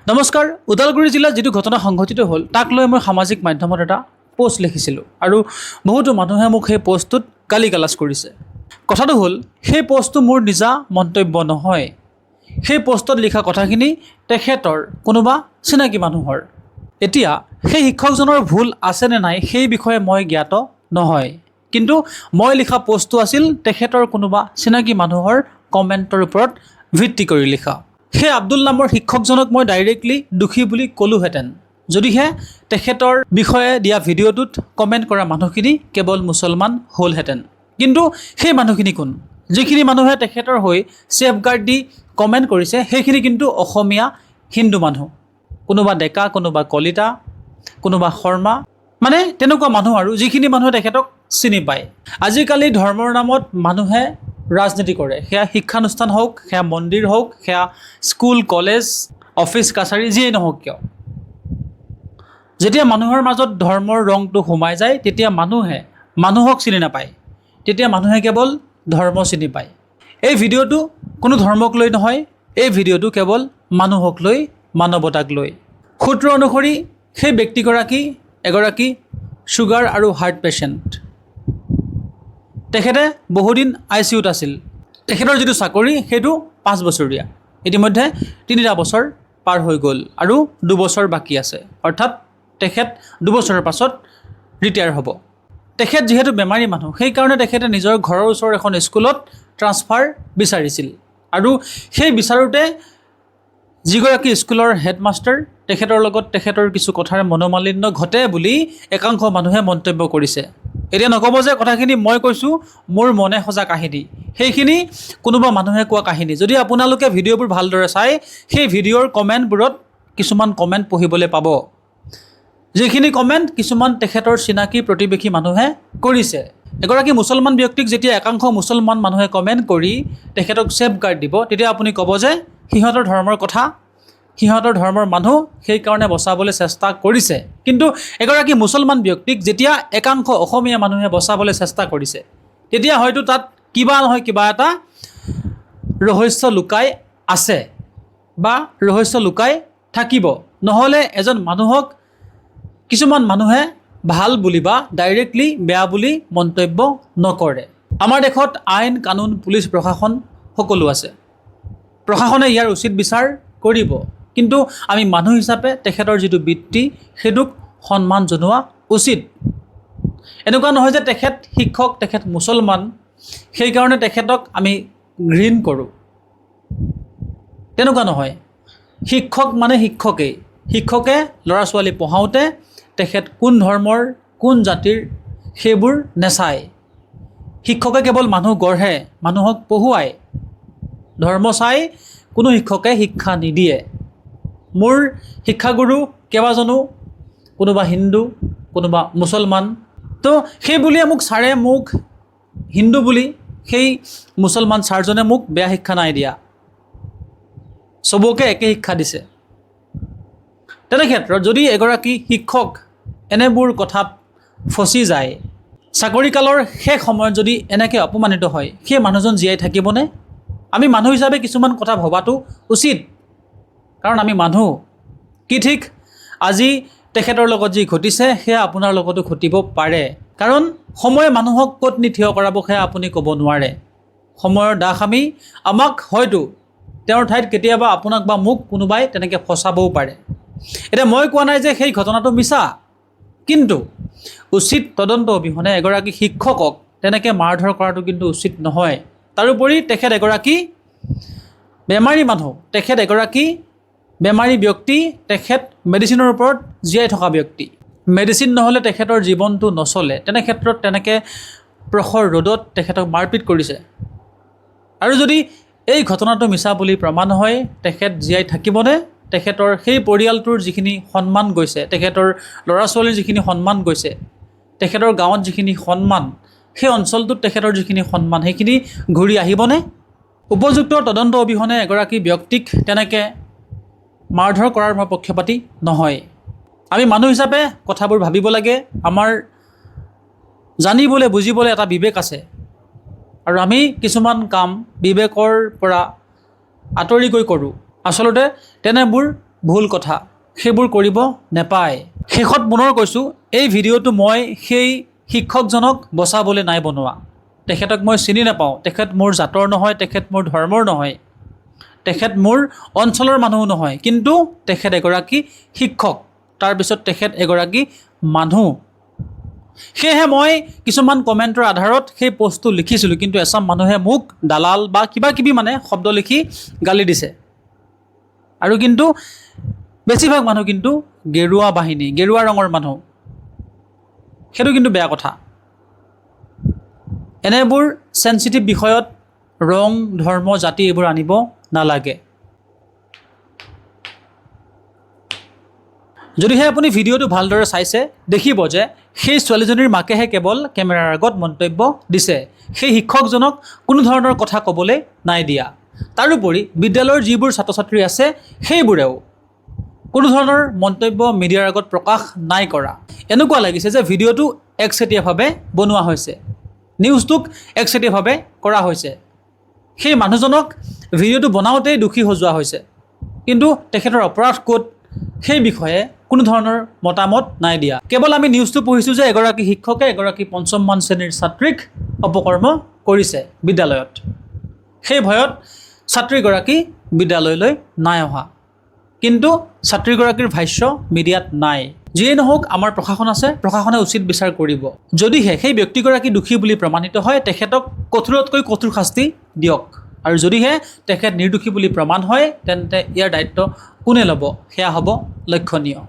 নমস্কাৰ। ওদালগুৰি জিলাত যিটো ঘটনা সংঘটিত হ'ল তাক লৈ মই সামাজিক মাধ্যমত এটা পোষ্ট লিখিছিলোঁ আৰু বহুতো মানুহে মোক সেই পোষ্টটোত গালি গালাজ কৰিছে। কথাটো হ'ল সেই পোষ্টটো মোৰ নিজা মন্তব্য নহয়। সেই পোষ্টত লিখা কথাখিনি তেখেতৰ কোনোবা চিনাকি মানুহৰ। এতিয়া সেই শিক্ষকজনৰ ভুল আছে নে নাই সেই বিষয়ে মই জ্ঞাত নহয়, কিন্তু মই লিখা পোষ্টটো আছিল তেখেতৰ কোনোবা চিনাকি মানুহৰ কমেণ্টৰ ওপৰত ভিত্তি কৰি লিখা। সেই আব্দুল নামৰ শিক্ষকজনক মই ডাইৰেক্টলি দোষী বুলি ক'লোহেঁতেন যদিহে তেখেতৰ বিষয়ে দিয়া ভিডিঅ'টোত কমেণ্ট কৰা মানুহখিনি কেৱল মুছলমান হ'লহেঁতেন। কিন্তু সেই মানুহখিনি কোন? যিখিনি মানুহে তেখেতৰ হৈ ছেফগাৰ্ড দি কমেণ্ট কৰিছে সেইখিনি কিন্তু অসমীয়া হিন্দু মানুহ, কোনোবা ডেকা, কোনোবা কলিতা, কোনোবা শৰ্মা, মানে তেনেকুৱা মানুহ আৰু যিখিনি মানুহে তেখেতক চিনি পায়। আজিকালি ধৰ্মৰ নামত মানুহে ৰাজনীতি কৰে, সেয়া শিক্ষানুষ্ঠান হওক, সেয়া মন্দিৰ হওক, সেয়া স্কুল, কলেজ, অফিচ কাছাৰী যিয়েই নহওক কিয়। যেতিয়া মানুহৰ মাজত ধৰ্মৰ ৰংটো সোমাই যায় তেতিয়া মানুহে মানুহক চিনি নাপায়, তেতিয়া মানুহে কেৱল ধৰ্ম চিনি পায়। এই ভিডিঅ'টো কোনো ধৰ্মক লৈ নহয়, এই ভিডিঅ'টো কেৱল মানুহক লৈ, মানৱতাক লৈ। সূত্ৰ অনুসৰি সেই ব্যক্তিগৰাকী এগৰাকী ছুগাৰ আৰু হাৰ্ট পেচেণ্ট। তেখেতে বহুদিন ICUত আছিল। তেখেতৰ যিটো চাকৰি সেইটো 5 বছৰীয়া, ইতিমধ্যে 3টা বছৰ পাৰ হৈ গ'ল আৰু 2 বছৰ বাকী আছে, অৰ্থাৎ তেখেত 2 বছৰৰ পাছত ৰিটায়াৰ হ'ব। তেখেত যিহেতু বেমাৰী মানুহ সেইকাৰণে তেখেতে নিজৰ ঘৰৰ ওচৰৰ এখন স্কুলত ট্ৰান্সফাৰ বিচাৰিছিল আৰু সেই বিচাৰোঁতে যিগৰাকী স্কুলৰ হেডমাষ্টাৰ তেখেতৰ লগত তেখেতৰ কিছু কথাৰ মনোমালিন্য ঘটে বুলি একাংশ মানুহে মন্তব্য কৰিছে। এতিয়া নক'ব যে কথাখিনি মই কৈছোঁ মোৰ মনে সজা কাহিনী, সেইখিনি কোনোবা মানুহে কোৱা কাহিনী। যদি আপোনালোকে ভিডিঅ'বোৰ ভালদৰে চায় সেই ভিডিঅ'ৰ কমেণ্টবোৰত কিছুমান কমেণ্ট পঢ়িবলৈ পাব, যিখিনি কমেণ্ট কিছুমান তেখেতৰ চিনাকি প্ৰতিবেশী মানুহে কৰিছে। এগৰাকী মুছলমান ব্যক্তিক যেতিয়া একাংশ মুছলমান মানুহে কমেণ্ট কৰি তেখেতক ছেফগাৰ্ড দিব তেতিয়া আপুনি ক'ব যে সিহঁতৰ ধৰ্মৰ কথা, সিহঁতৰ ধৰ্মৰ মানুহ, সেইকাৰণে বচাবলৈ চেষ্টা কৰিছে। কিন্তু এগৰাকী মুছলমান ব্যক্তিক যেতিয়া একাংশ অসমীয়া মানুহে বচাবলৈ চেষ্টা কৰিছে তেতিয়া হয়তো তাত কিবা নহয় কিবা এটা ৰহস্য লুকাই আছে বা ৰহস্য লুকাই থাকিব, নহ'লে এজন মানুহক কিছুমান মানুহে ভাল বুলি বা ডাইৰেক্টলি বেয়া বুলি মন্তব্য নকৰে। আমাৰ দেশত আইন কানুন, পুলিচ প্ৰশাসন সকলো আছে, প্ৰশাসনে ইয়াৰ উচিত বিচাৰ কৰিব, কিন্তু আমি মানুহ হিচাপে তেখেতৰ যিটো বৃত্তি সেইটোক সন্মান জনোৱা উচিত। এনেকুৱা নহয় যে তেখেত শিক্ষক, তেখেত মুছলমান, সেইকাৰণে তেখেতক আমি ঘৃণ কৰোঁ, তেনেকুৱা নহয়। শিক্ষক মানে শিক্ষকেই, শিক্ষকে ল'ৰা ছোৱালী পঢ়াওঁতে তেখেত কোন ধৰ্মৰ, কোন জাতিৰ সেইবোৰ নেচায়। শিক্ষকে কেৱল মানুহ গঢ়ে, মানুহক পঢ়ুৱায়, ধৰ্ম চাই কোনো শিক্ষকে শিক্ষা নিদিয়ে। মোৰ শিক্ষাগুৰু কেইবাজনো, কোনোবা হিন্দু, কোনোবা মুছলমান, তো সেই বুলিয়ে ছাৰে মোক হিন্দু বুলি সেই মুছলমান ছাৰজনে মোক বেয়া শিক্ষা নাই দিয়া, চবকে একে শিক্ষা দিছে। তেনে ক্ষেত্ৰত যদি এগৰাকী শিক্ষক এনেবোৰ কথাত ফচি যায়, চাকৰিকালৰ শেষ সময়ত যদি এনেকৈ অপমানিত হয়, সেই মানুহজন জীয়াই থাকিবনে? আমি মানুহ হিচাপে কিছুমান কথা ভবাটো উচিত, কাৰণ আমি মানুহ। কি ঠিক আজি তেখেতৰ লগত যি ঘটিছে সেয়া আপোনাৰ লগতো ঘটিব পাৰে, কাৰণ সময়ে মানুহক ক'ত নি থিয় কৰাব সেয়া আপুনি ক'ব নোৱাৰে। সময়ৰ দাস আমাক হয়তো তেওঁৰ ঠাইত কেতিয়াবা আপোনাক বা মোক কোনোবাই তেনেকৈ ফচাবও পাৰে। এতিয়া মই কোৱা নাই যে সেই ঘটনাটো মিছা, কিন্তু উচিত তদন্ত অবিহনে এগৰাকী শিক্ষকক তেনেকৈ মাৰধৰ কৰাটো কিন্তু উচিত নহয়। তাৰোপৰি তেখেত এগৰাকী বেমাৰী মানুহ, তেখেত এগৰাকী বেমাৰী ব্যক্তি, তেখেত মেডিচিনৰ ওপৰত জীয়াই থকা ব্যক্তি। মেডিচিন নহ'লে তেখেতৰ জীৱনটো নচলে। তেনে ক্ষেত্ৰত তেনেকৈ প্ৰখৰ ৰ'দত তেখেতক মাৰপিট কৰিছে, আৰু যদি এই ঘটনাটো মিছা বুলি প্ৰমাণ হয় তেখেত জীয়াই থাকিবনে? তেখেতৰ সেই পৰিয়ালটোৰ যিখিনি সন্মান গৈছে, তেখেতৰ ল'ৰা ছোৱালীৰ যিখিনি সন্মান গৈছে, তেখেতৰ গাঁৱত যিখিনি সন্মান, সেই অঞ্চলটোত তেখেতৰ যিখিনি সন্মান, সেইখিনি ঘূৰি আহিবনে? উপযুক্ত তদন্ত অবিহনে এগৰাকী ব্যক্তিক তেনেকৈ মাৰধৰ কৰাৰ মই পক্ষপাতি নহয়। আমি মানুহ হিচাপে কথাবোৰ ভাবিব লাগে। আমাৰ জানিবলৈ বুজিবলৈ এটা বিবেক আছে, আৰু আমি কিছুমান কাম বিবেকৰ পৰা আঁতৰি গৈ কৰোঁ। আচলতে তেনেবোৰ ভুল কথা সেইবোৰ কৰিব নেপায়। শেষত পুনৰ কৈছোঁ, এই ভিডিঅ'টো মই সেই শিক্ষকজনক বচাবলৈ নাই বনোৱা। তেখেতক মই চিনি নাপাওঁ, তেখেত মোৰ জাতৰ নহয়, তেখেত মোৰ ধৰ্মৰ নহয়, তেখেত মোৰ অঞ্চলৰ মানুহ নহয়, কিন্তু তেখেত এগৰাকী শিক্ষক, তাৰপিছত তেখেত এগৰাকী মানুহ। সেয়েহে মই কিছুমান কমেণ্টৰ আধাৰত সেই পষ্টটো লিখিছিলোঁ, কিন্তু এচাম মানুহে মোক দালাল বা কিবা কিবি শব্দ লিখি গালি দিছে। আৰু কিন্তু বেছিভাগ মানুহ কিন্তু গেৰুৱা বাহিনী, গেৰুৱা ৰঙৰ মানুহ। সেইটো কিন্তু বেয়া কথা। এনেবোৰ চেঞ্চিটিভ বিষয়ত ৰং, ধৰ্ম, জাতি এইবোৰ আনিব নালাগে। যদিহে আপুনি ভিডিঅ'টো ভালদৰে চাইছে, দেখিব যে সেই ছোৱালীজনীৰ মাকেহে কেৱল কেমেৰাৰ আগত মন্তব্য দিছে, সেই শিক্ষকজনক কোনো ধৰণৰ কথা ক'বলৈ নাই দিয়া। তাৰোপৰি বিদ্যালয়ৰ যিবোৰ ছাত্ৰ ছাত্ৰী আছে সেইবোৰেও কোনো ধৰণৰ মন্তব্য মিডিয়াৰ আগত প্ৰকাশ নাই কৰা। এনেকুৱা লাগিছে যে ভিডিঅ'টো একচেটিয়াভাৱে বনোৱা হৈছে, নিউজটোক একচেটিয়াভাৱে কৰা হৈছে। সেই মানুহজনক ভিডিঅ'টো বনাওঁতেই দোষী সজোৱা হৈছে, কিন্তু তেখেতৰ অপৰাধ ক'ত সেই বিষয়ে কোনো ধৰণৰ মতামত নাই দিয়া। কেৱল আমি নিউজটো পঢ়িছোঁ যে এগৰাকী শিক্ষকে এগৰাকী ৫ম শ্ৰেণীৰ ছাত্ৰীক অপকৰ্ম কৰিছে বিদ্যালয়ত। সেই ভয়ত ছাত্ৰীগৰাকী বিদ্যালয়লৈ নাই অহা, কিন্তু ছাত্ৰীগৰাকীৰ ভাষ্য মিডিয়াত নাই। যিয়েই নহওক, আমাৰ প্ৰশাসন আছে, প্ৰশাসনে উচিত বিচাৰ কৰিব। যদিহে সেই ব্যক্তিগৰাকী দোষী বুলি প্ৰমাণিত হয়, তেখেতক কঠোৰতকৈ কঠোৰ শাস্তি দিয়ক। আৰু যদিহে তেখেত নিৰ্দোষী বুলি প্ৰমাণ হয়, তেন্তে ইয়াৰ দায়িত্ব কোনে ল'ব সেয়া হ'ব লক্ষণীয়।